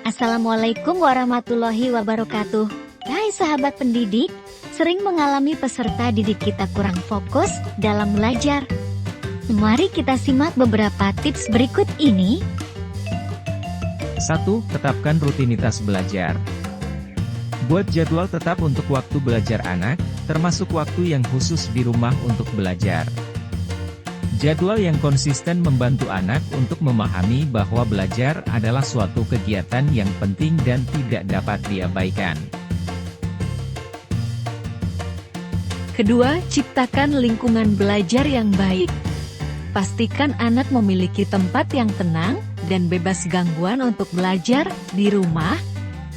Assalamualaikum warahmatullahi wabarakatuh. Hai sahabat pendidik, sering mengalami peserta didik kita kurang fokus dalam belajar. Mari kita simak beberapa tips berikut ini. 1. Tetapkan rutinitas belajar. Buat jadwal tetap untuk waktu belajar anak, termasuk waktu yang khusus di rumah untuk belajar. Jadwal yang konsisten membantu anak untuk memahami bahwa belajar adalah suatu kegiatan yang penting dan tidak dapat diabaikan. Kedua, ciptakan lingkungan belajar yang baik. Pastikan anak memiliki tempat yang tenang dan bebas gangguan untuk belajar di rumah.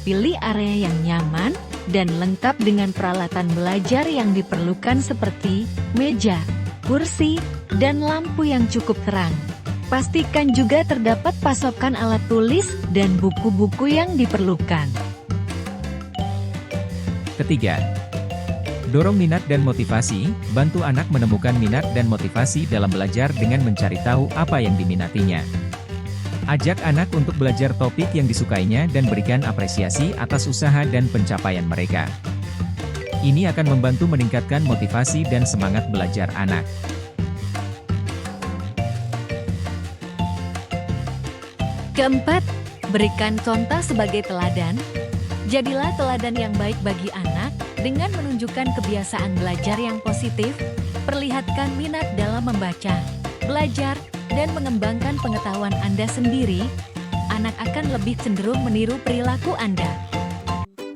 Pilih area yang nyaman dan lengkap dengan peralatan belajar yang diperlukan seperti meja, kursi, dan lampu yang cukup terang. Pastikan juga terdapat pasokan alat tulis dan buku-buku yang diperlukan. Ketiga, dorong minat dan motivasi. Bantu anak menemukan minat dan motivasi dalam belajar dengan mencari tahu apa yang diminatinya. Ajak anak untuk belajar topik yang disukainya dan berikan apresiasi atas usaha dan pencapaian mereka. Ini akan membantu meningkatkan motivasi dan semangat belajar anak. Keempat, berikan contoh sebagai teladan. Jadilah teladan yang baik bagi anak dengan menunjukkan kebiasaan belajar yang positif, perlihatkan minat dalam membaca, belajar, dan mengembangkan pengetahuan Anda sendiri. Anak akan lebih cenderung meniru perilaku Anda.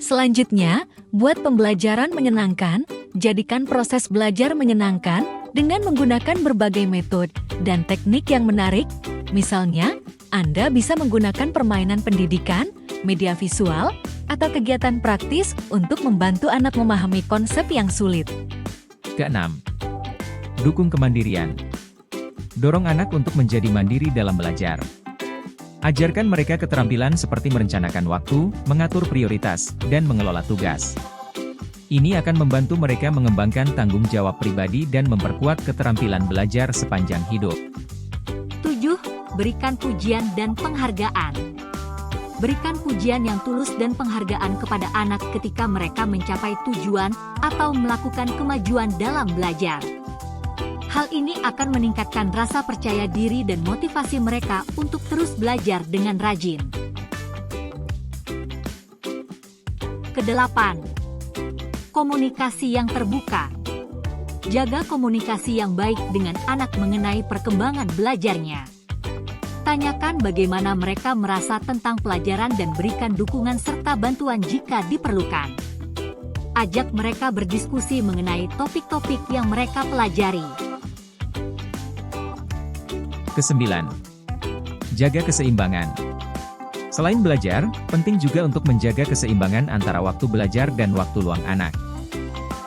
Selanjutnya, buat pembelajaran menyenangkan. Jadikan proses belajar menyenangkan dengan menggunakan berbagai metode dan teknik yang menarik. Misalnya, Anda bisa menggunakan permainan pendidikan, media visual, atau kegiatan praktis untuk membantu anak memahami konsep yang sulit. Keenam, dukung kemandirian. Dorong anak untuk menjadi mandiri dalam belajar. Ajarkan mereka keterampilan seperti merencanakan waktu, mengatur prioritas, dan mengelola tugas. Ini akan membantu mereka mengembangkan tanggung jawab pribadi dan memperkuat keterampilan belajar sepanjang hidup. 7. Berikan pujian dan penghargaan. Berikan pujian yang tulus dan penghargaan kepada anak ketika mereka mencapai tujuan atau melakukan kemajuan dalam belajar. Hal ini akan meningkatkan rasa percaya diri dan motivasi mereka untuk terus belajar dengan rajin. Kedelapan, komunikasi yang terbuka. Jaga komunikasi yang baik dengan anak mengenai perkembangan belajarnya. Tanyakan bagaimana mereka merasa tentang pelajaran dan berikan dukungan serta bantuan jika diperlukan. Ajak mereka berdiskusi mengenai topik-topik yang mereka pelajari. Kesembilan, jaga keseimbangan. Selain belajar, penting juga untuk menjaga keseimbangan antara waktu belajar dan waktu luang anak.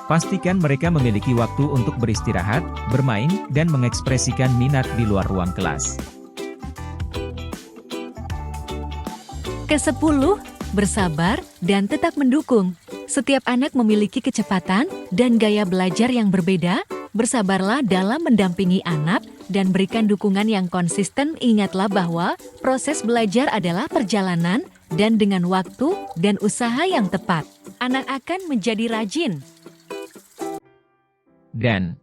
Pastikan mereka memiliki waktu untuk beristirahat, bermain, dan mengekspresikan minat di luar ruang kelas. Ke-10, bersabar dan tetap mendukung. Setiap anak memiliki kecepatan dan gaya belajar yang berbeda. Bersabarlah dalam mendampingi anak dan berikan dukungan yang konsisten. Ingatlah bahwa proses belajar adalah perjalanan, dan dengan waktu dan usaha yang tepat, anak akan menjadi rajin. Dan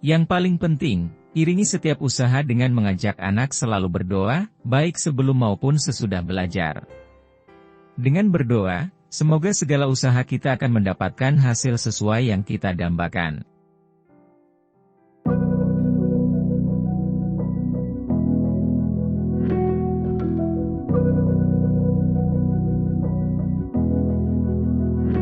yang paling penting, iringi setiap usaha dengan mengajak anak selalu berdoa, baik sebelum maupun sesudah belajar. Dengan berdoa, semoga segala usaha kita akan mendapatkan hasil sesuai yang kita dambakan.